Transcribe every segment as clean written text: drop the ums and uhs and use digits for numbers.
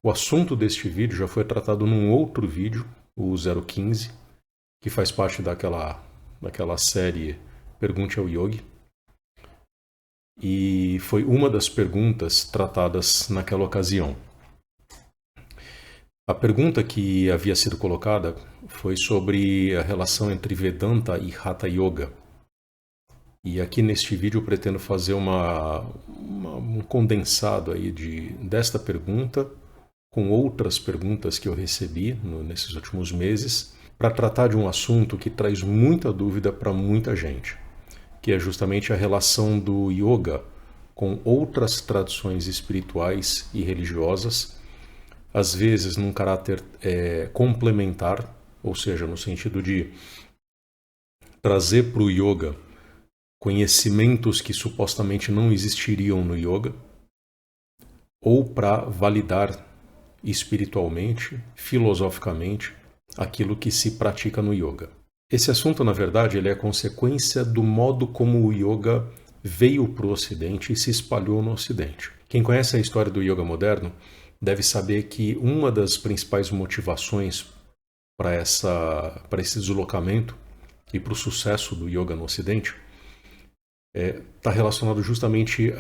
O assunto deste vídeo já foi tratado num outro vídeo, o 015, que faz parte daquela série Pergunte ao Yogi. E foi uma das perguntas tratadas naquela ocasião. A pergunta que havia sido colocada foi sobre a relação entre Vedanta e Hatha Yoga. E aqui neste vídeo eu pretendo fazer um condensado aí desta pergunta com outras perguntas que eu recebi nesses últimos meses, para tratar de um assunto que traz muita dúvida para muita gente, que é justamente a relação do yoga com outras tradições espirituais e religiosas, às vezes num caráter complementar, ou seja, no sentido de trazer para o yoga conhecimentos que supostamente não existiriam no yoga, ou para validar espiritualmente, filosoficamente, aquilo que se pratica no yoga. Esse assunto, na verdade, ele é consequência do modo como o yoga veio para o Ocidente e se espalhou no Ocidente. Quem conhece a história do yoga moderno deve saber que uma das principais motivações para esse deslocamento e para o sucesso do yoga no Ocidente está relacionado justamente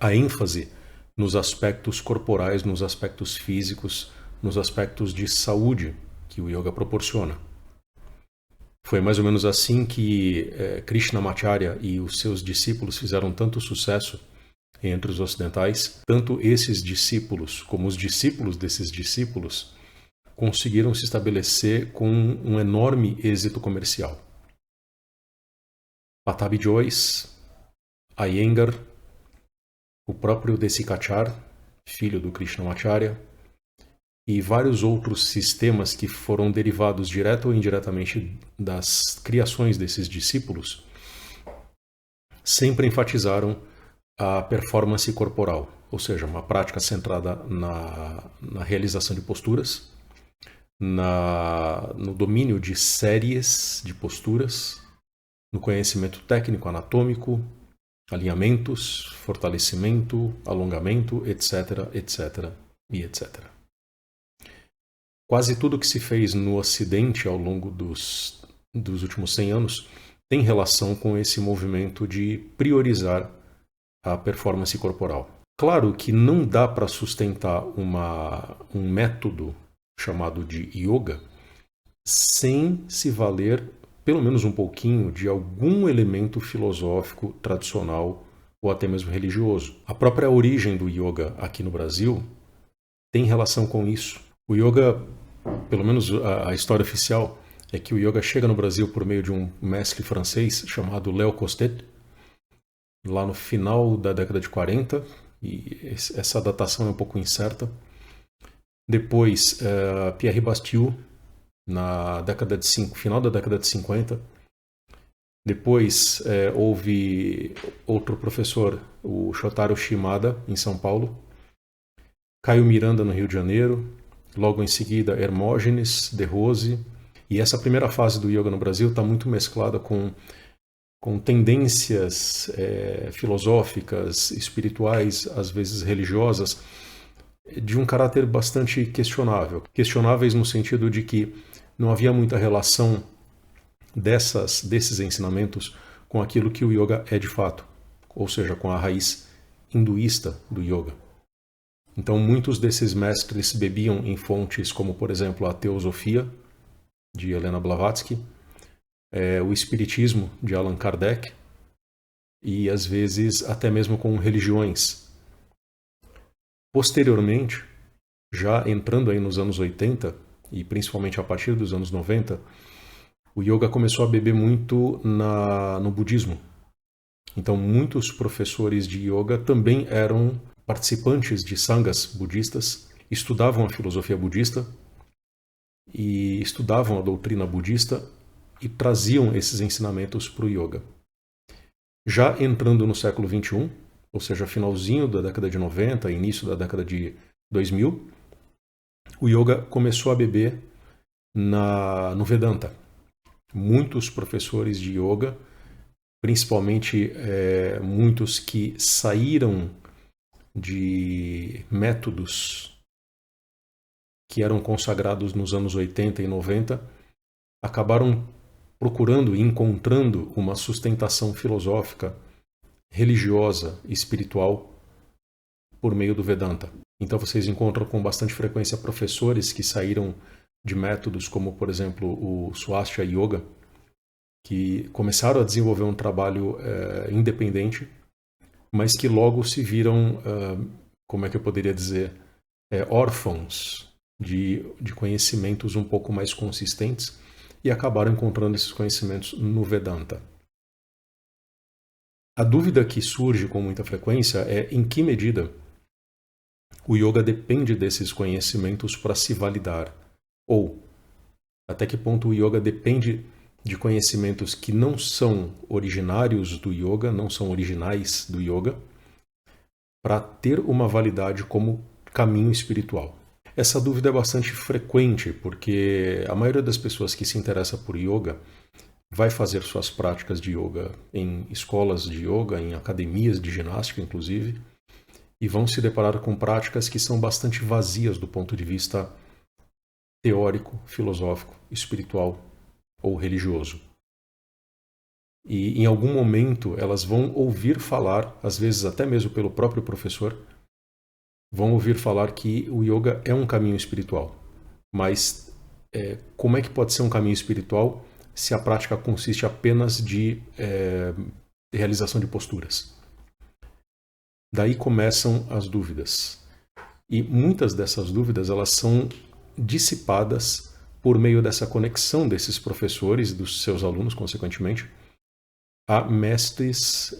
à ênfase nos aspectos corporais, nos aspectos físicos, nos aspectos de saúde que o yoga proporciona. Foi mais ou menos assim que Krishnamacharya e os seus discípulos fizeram tanto sucesso entre os ocidentais. Tanto esses discípulos como os discípulos desses discípulos conseguiram se estabelecer com um enorme êxito comercial. Pattabhi Jois, Iyengar, o próprio Desikachar, filho do Krishnamacharya, e vários outros sistemas que foram derivados direta ou indiretamente das criações desses discípulos, sempre enfatizaram a performance corporal, ou seja, uma prática centrada na realização de posturas, no domínio de séries de posturas, no conhecimento técnico anatômico, alinhamentos, fortalecimento, alongamento, etc, etc e etc. Quase tudo que se fez no Ocidente ao longo dos últimos 100 anos tem relação com esse movimento de priorizar a performance corporal. Claro que não dá para sustentar um método chamado de yoga sem se valer pelo menos um pouquinho de algum elemento filosófico tradicional ou até mesmo religioso. A própria origem do yoga aqui no Brasil tem relação com isso. O yoga, pelo menos a história oficial, é que o yoga chega no Brasil por meio de um mestre francês chamado Léo Costet, lá no final da década de 40, e essa datação é um pouco incerta. Depois, Pierre Bastille, na final da década de 50. Depois houve outro professor, o Shotaro Shimada, em São Paulo. Caio Miranda, no Rio de Janeiro. Logo em seguida, Hermógenes de Rose. E essa primeira fase do yoga no Brasil está muito mesclada com tendências filosóficas, espirituais, às vezes religiosas, de um caráter bastante questionável. Questionáveis no sentido de que não havia muita relação desses ensinamentos com aquilo que o yoga é de fato, ou seja, com a raiz hinduísta do yoga. Então, muitos desses mestres bebiam em fontes como, por exemplo, a Teosofia, de Helena Blavatsky, o Espiritismo, de Allan Kardec, e às vezes até mesmo com religiões. Posteriormente, já entrando aí nos anos 80, e principalmente a partir dos anos 90, o yoga começou a beber muito no budismo. Então, muitos professores de yoga também eram participantes de sanghas budistas, estudavam a filosofia budista e estudavam a doutrina budista e traziam esses ensinamentos para o yoga. Já entrando no século XXI, ou seja, finalzinho da década de 90, início da década de 2000, o yoga começou a beber no Vedanta. Muitos professores de yoga, principalmente muitos que saíram de métodos que eram consagrados nos anos 80 e 90 acabaram procurando e encontrando uma sustentação filosófica, religiosa e espiritual por meio do Vedanta. Então vocês encontram com bastante frequência professores que saíram de métodos como, por exemplo, o Swastika Yoga, que começaram a desenvolver um trabalho independente, mas que logo se viram, como é que eu poderia dizer, órfãos de conhecimentos um pouco mais consistentes e acabaram encontrando esses conhecimentos no Vedanta. A dúvida que surge com muita frequência é em que medida o yoga depende desses conhecimentos para se validar, ou até que ponto o yoga depende de conhecimentos que não são originários do yoga, não são originais do yoga, para ter uma validade como caminho espiritual. Essa dúvida é bastante frequente, porque a maioria das pessoas que se interessa por yoga vai fazer suas práticas de yoga em escolas de yoga, em academias de ginástica, inclusive, e vão se deparar com práticas que são bastante vazias do ponto de vista teórico, filosófico, espiritual ou religioso. E em algum momento elas vão ouvir falar, às vezes até mesmo pelo próprio professor, vão ouvir falar que o yoga é um caminho espiritual. Mas como é que pode ser um caminho espiritual se a prática consiste apenas de realização de posturas? Daí começam as dúvidas. E muitas dessas dúvidas elas são dissipadas por meio dessa conexão desses professores e dos seus alunos, consequentemente, a mestres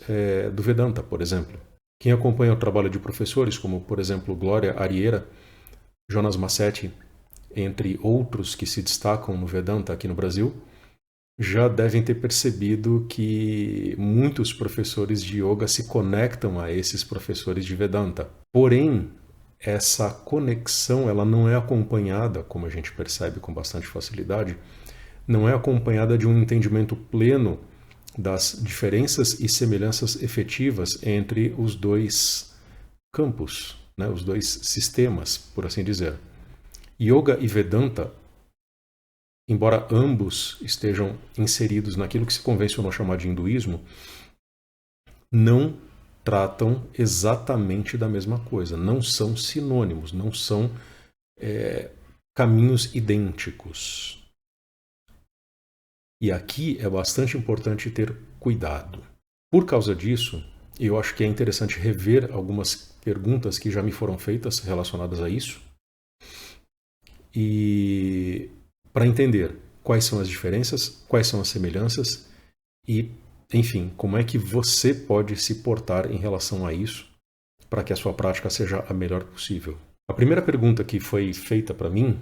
do Vedanta, por exemplo. Quem acompanha o trabalho de professores, como, por exemplo, Glória Arieira, Jonas Massetti, entre outros que se destacam no Vedanta aqui no Brasil, já devem ter percebido que muitos professores de yoga se conectam a esses professores de Vedanta. Porém, essa conexão ela não é acompanhada, como a gente percebe com bastante facilidade, não é acompanhada de um entendimento pleno das diferenças e semelhanças efetivas entre os dois campos, né, os dois sistemas, por assim dizer. Yoga e Vedanta, embora ambos estejam inseridos naquilo que se convencionou chamar de hinduísmo, não tratam exatamente da mesma coisa, não são sinônimos, não são caminhos idênticos. E aqui é bastante importante ter cuidado. Por causa disso, eu acho que é interessante rever algumas perguntas que já me foram feitas relacionadas a isso e para entender quais são as diferenças, quais são as semelhanças e, enfim, como é que você pode se portar em relação a isso para que a sua prática seja a melhor possível. A primeira pergunta que foi feita para mim,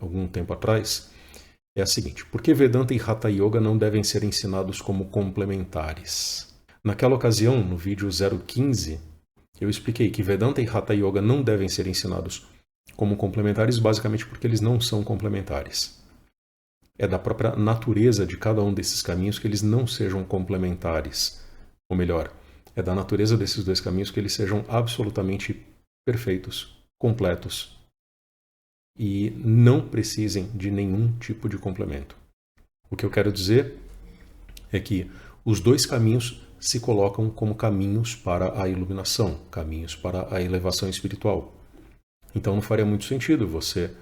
algum tempo atrás, é a seguinte: por que Vedanta e Hatha Yoga não devem ser ensinados como complementares? Naquela ocasião, no vídeo 015, eu expliquei que Vedanta e Hatha Yoga não devem ser ensinados como complementares basicamente porque eles não são complementares. É da própria natureza de cada um desses caminhos que eles não sejam complementares. Ou melhor, é da natureza desses dois caminhos que eles sejam absolutamente perfeitos, completos, e não precisem de nenhum tipo de complemento. O que eu quero dizer é que os dois caminhos se colocam como caminhos para a iluminação, caminhos para a elevação espiritual. Então não faria muito sentido você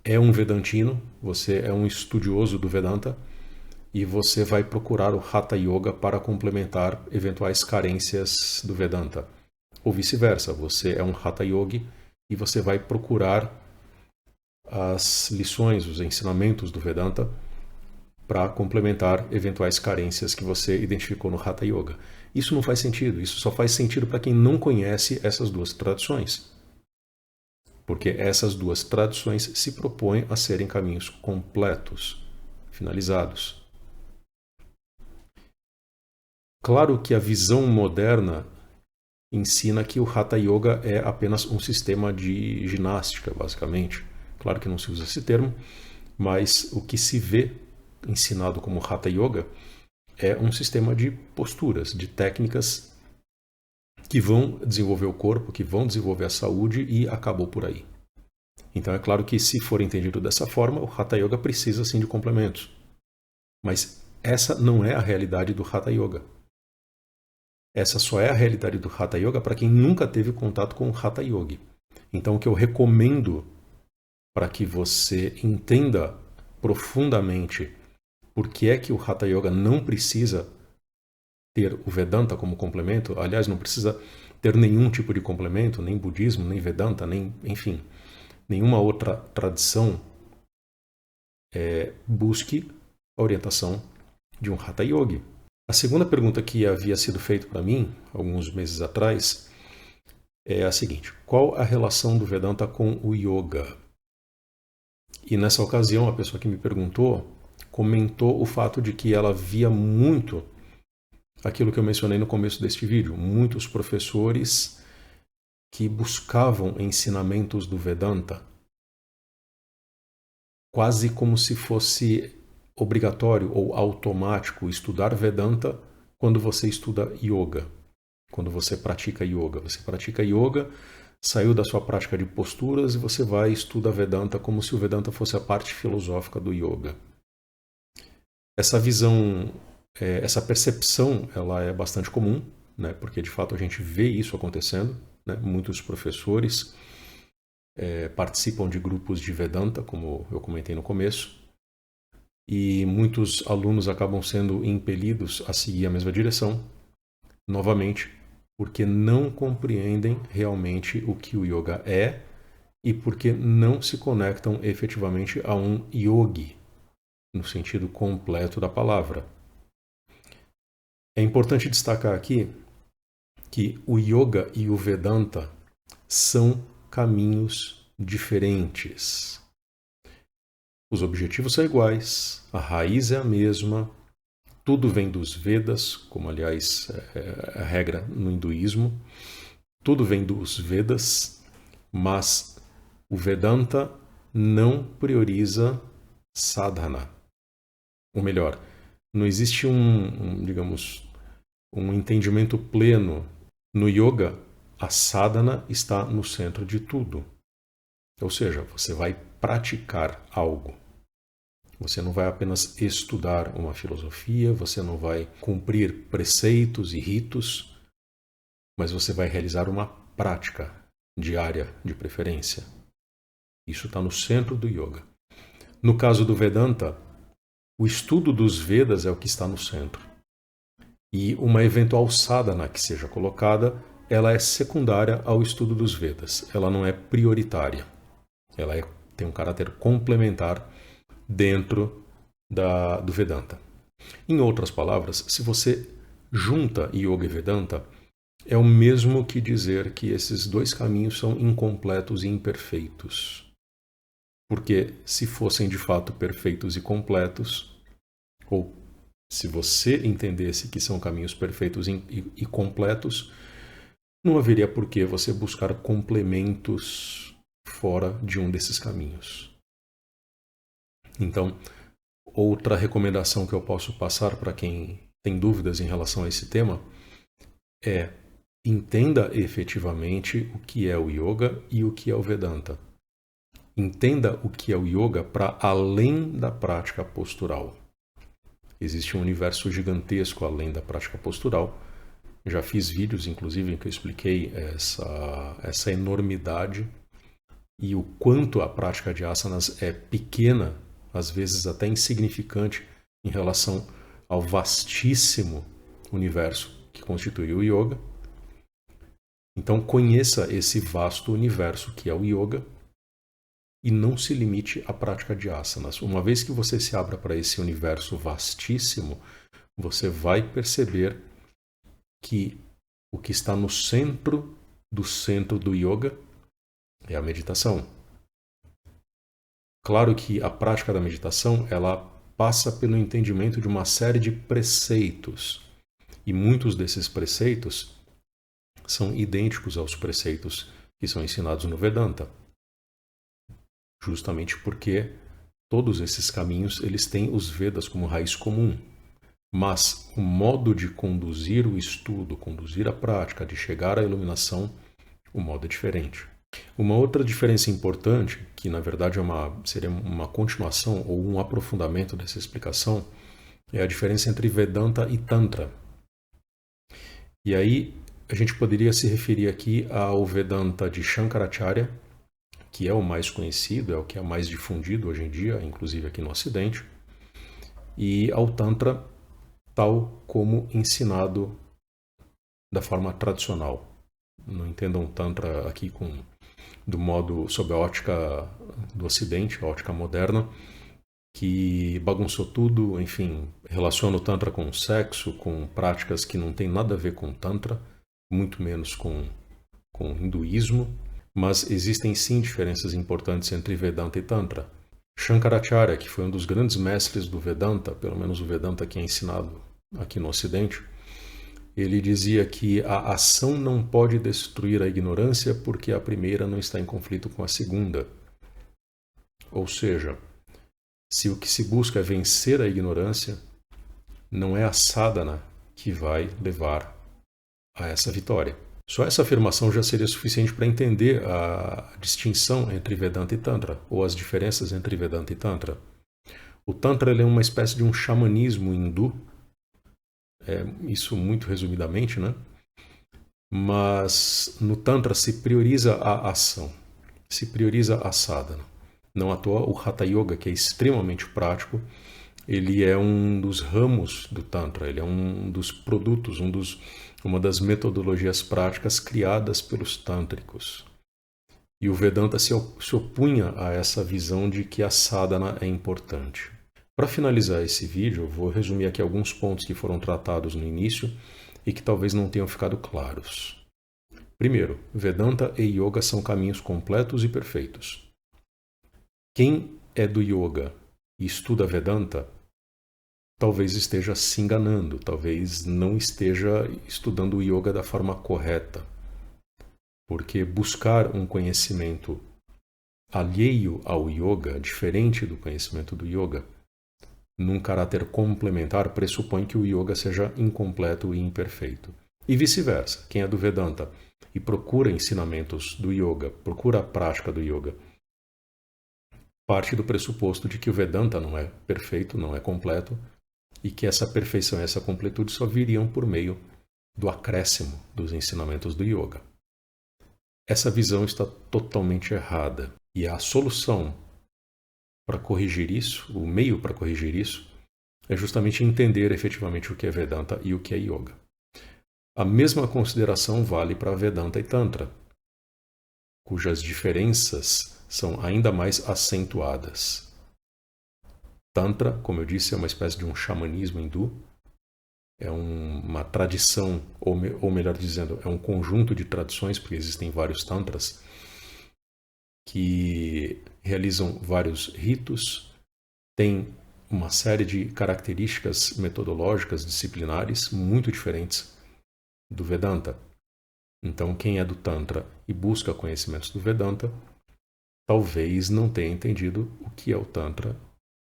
é um vedantino, você é um estudioso do Vedanta e você vai procurar o Hatha Yoga para complementar eventuais carências do Vedanta. Ou vice-versa, você é um Hatha Yogi e você vai procurar as lições, os ensinamentos do Vedanta para complementar eventuais carências que você identificou no Hatha Yoga. Isso não faz sentido, isso só faz sentido para quem não conhece essas duas tradições. Porque essas duas tradições se propõem a serem caminhos completos, finalizados. Claro que a visão moderna ensina que o Hatha Yoga é apenas um sistema de ginástica, basicamente. Claro que não se usa esse termo, mas o que se vê ensinado como Hatha Yoga é um sistema de posturas, de técnicas que vão desenvolver o corpo, que vão desenvolver a saúde e acabou por aí. Então é claro que se for entendido dessa forma, o Hatha Yoga precisa sim de complementos. Mas essa não é a realidade do Hatha Yoga. Essa só é a realidade do Hatha Yoga para quem nunca teve contato com o Hatha Yoga. Então o que eu recomendo para que você entenda profundamente por que é que o Hatha Yoga não precisa ter o Vedanta como complemento, aliás, não precisa ter nenhum tipo de complemento, nem budismo, nem Vedanta, nem, enfim, nenhuma outra tradição, busque a orientação de um Hatha Yogi. A segunda pergunta que havia sido feita para mim, alguns meses atrás, é a seguinte: qual a relação do Vedanta com o Yoga? E nessa ocasião, a pessoa que me perguntou comentou o fato de que ela via muito aquilo que eu mencionei no começo deste vídeo, muitos professores que buscavam ensinamentos do Vedanta quase como se fosse obrigatório ou automático estudar Vedanta quando você estuda Yoga, quando você pratica Yoga. Você pratica Yoga, saiu da sua prática de posturas e você vai e estuda Vedanta como se o Vedanta fosse a parte filosófica do Yoga. Essa visão, essa percepção, ela é bastante comum, né? Porque de fato a gente vê isso acontecendo, né? Muitos professores participam de grupos de Vedanta, como eu comentei no começo, e muitos alunos acabam sendo impelidos a seguir a mesma direção, novamente, porque não compreendem realmente o que o yoga é e porque não se conectam efetivamente a um yogi, no sentido completo da palavra. É importante destacar aqui que o yoga e o Vedanta são caminhos diferentes. Os objetivos são iguais, a raiz é a mesma, tudo vem dos Vedas, como aliás é a regra no hinduísmo, tudo vem dos Vedas, mas o Vedanta não prioriza sadhana. Ou melhor, não existe digamos, um entendimento pleno. No yoga, a sadhana está no centro de tudo. Ou seja, você vai praticar algo. Você não vai apenas estudar uma filosofia, você não vai cumprir preceitos e ritos, mas você vai realizar uma prática diária de preferência. Isso está no centro do yoga. No caso do Vedanta, o estudo dos Vedas é o que está no centro. E uma eventual sadhana que seja colocada, ela é secundária ao estudo dos Vedas. Ela não é prioritária. Ela tem um caráter complementar dentro do Vedanta. Em outras palavras, se você junta Yoga e Vedanta, é o mesmo que dizer que esses dois caminhos são incompletos e imperfeitos. Porque se fossem de fato perfeitos e completos, ou se você entendesse que são caminhos perfeitos e completos, não haveria por que você buscar complementos fora de um desses caminhos. Então, outra recomendação que eu posso passar para quem tem dúvidas em relação a esse tema é: entenda efetivamente o que é o yoga e o que é o Vedanta. Entenda o que é o yoga para além da prática postural. Existe um universo gigantesco além da prática postural. Já fiz vídeos, inclusive, em que eu expliquei essa enormidade e o quanto a prática de asanas é pequena, às vezes até insignificante, em relação ao vastíssimo universo que constitui o yoga. Então conheça esse vasto universo que é o yoga e não se limite à prática de asanas. Uma vez que você se abra para esse universo vastíssimo, você vai perceber que o que está no centro do yoga é a meditação. Claro que a prática da meditação, ela passa pelo entendimento de uma série de preceitos. E muitos desses preceitos são idênticos aos preceitos que são ensinados no Vedanta. Justamente porque todos esses caminhos eles têm os Vedas como raiz comum. mas o modo de conduzir o estudo, conduzir a prática, de chegar à iluminação, o modo é diferente. Uma outra diferença importante, que na verdade seria uma continuação ou um aprofundamento dessa explicação, é a diferença entre Vedanta e Tantra. E aí a gente poderia se referir aqui ao Vedanta de Shankaracharya, que é o mais conhecido, é o que é mais difundido hoje em dia, inclusive aqui no Ocidente, e ao Tantra tal como ensinado da forma tradicional. Não entendam Tantra aqui do modo sob a ótica do Ocidente, a ótica moderna, que bagunçou tudo, enfim, relaciona o Tantra com sexo, com práticas que não tem nada a ver com Tantra, muito menos com hinduísmo, mas existem sim diferenças importantes entre Vedanta e Tantra. Shankaracharya, que foi um dos grandes mestres do Vedanta, pelo menos o Vedanta que é ensinado aqui no Ocidente, ele dizia que a ação não pode destruir a ignorância porque a primeira não está em conflito com a segunda. Ou seja, se o que se busca é vencer a ignorância, não é a sadhana que vai levar a essa vitória. Só essa afirmação já seria suficiente para entender a distinção entre Vedanta e Tantra, ou as diferenças entre Vedanta e Tantra. O Tantra ele é uma espécie de um xamanismo hindu, isso muito resumidamente, né? Mas no Tantra se prioriza a ação, se prioriza a sadhana. Não à toa o Hatha Yoga, que é extremamente prático, ele é um dos ramos do Tantra, ele é um dos produtos, uma das metodologias práticas criadas pelos tântricos. E o Vedanta se opunha a essa visão de que a sadhana é importante. Para finalizar esse vídeo, eu vou resumir aqui alguns pontos que foram tratados no início e que talvez não tenham ficado claros. Primeiro, Vedanta e Yoga são caminhos completos e perfeitos. Quem é do Yoga e estuda Vedanta, talvez esteja se enganando, talvez não esteja estudando o Yoga da forma correta. Porque buscar um conhecimento alheio ao Yoga, diferente do conhecimento do Yoga, num caráter complementar, pressupõe que o Yoga seja incompleto e imperfeito. E vice-versa, quem é do Vedanta e procura ensinamentos do Yoga, procura a prática do Yoga, parte do pressuposto de que o Vedanta não é perfeito, não é completo, e que essa perfeição e essa completude só viriam por meio do acréscimo dos ensinamentos do Yoga. Essa visão está totalmente errada, e a solução para corrigir isso, o meio para corrigir isso, é justamente entender efetivamente o que é Vedanta e o que é Yoga. A mesma consideração vale para Vedanta e Tantra, cujas diferenças são ainda mais acentuadas. Tantra, como eu disse, é uma espécie de um xamanismo hindu, é uma tradição, ou melhor dizendo, é um conjunto de tradições, porque existem vários tantras, que realizam vários ritos, têm uma série de características metodológicas, disciplinares, muito diferentes do Vedanta. Então, quem é do Tantra e busca conhecimentos do Vedanta, talvez não tenha entendido o que é o Tantra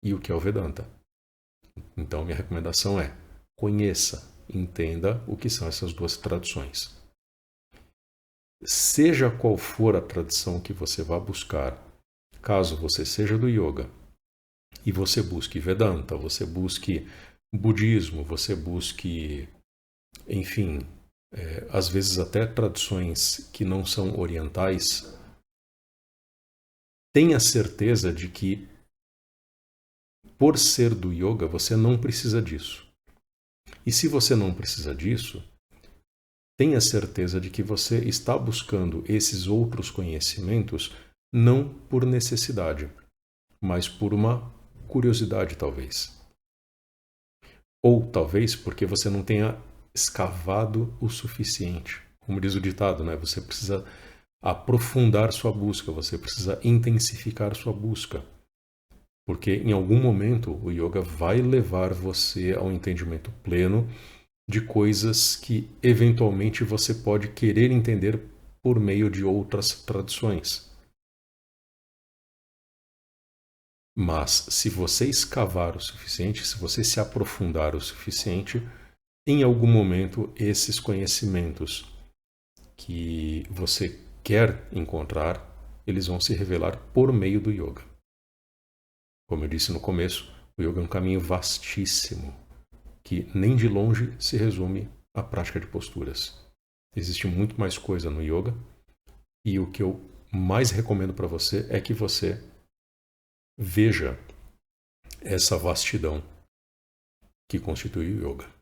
e o que é o Vedanta. Então, minha recomendação é: conheça, entenda o que são essas duas tradições. Seja qual for a tradição que você vá buscar, caso você seja do Yoga e você busque Vedanta, você busque budismo, você busque, enfim, às vezes até tradições que não são orientais, tenha certeza de que, por ser do Yoga, você não precisa disso. E se você não precisa disso, tenha certeza de que você está buscando esses outros conhecimentos não por necessidade, mas por uma curiosidade, talvez. Ou talvez porque você não tenha escavado o suficiente. Como diz o ditado, né? Você precisa aprofundar sua busca, você precisa intensificar sua busca. Porque em algum momento o yoga vai levar você ao entendimento pleno de coisas que eventualmente você pode querer entender por meio de outras tradições. Mas se você escavar o suficiente, se você se aprofundar o suficiente, em algum momento esses conhecimentos que você quer encontrar, eles vão se revelar por meio do yoga. Como eu disse no começo, o yoga é um caminho vastíssimo, que nem de longe se resume à prática de posturas. Existe muito mais coisa no yoga, e o que eu mais recomendo para você é que você veja essa vastidão que constitui o yoga.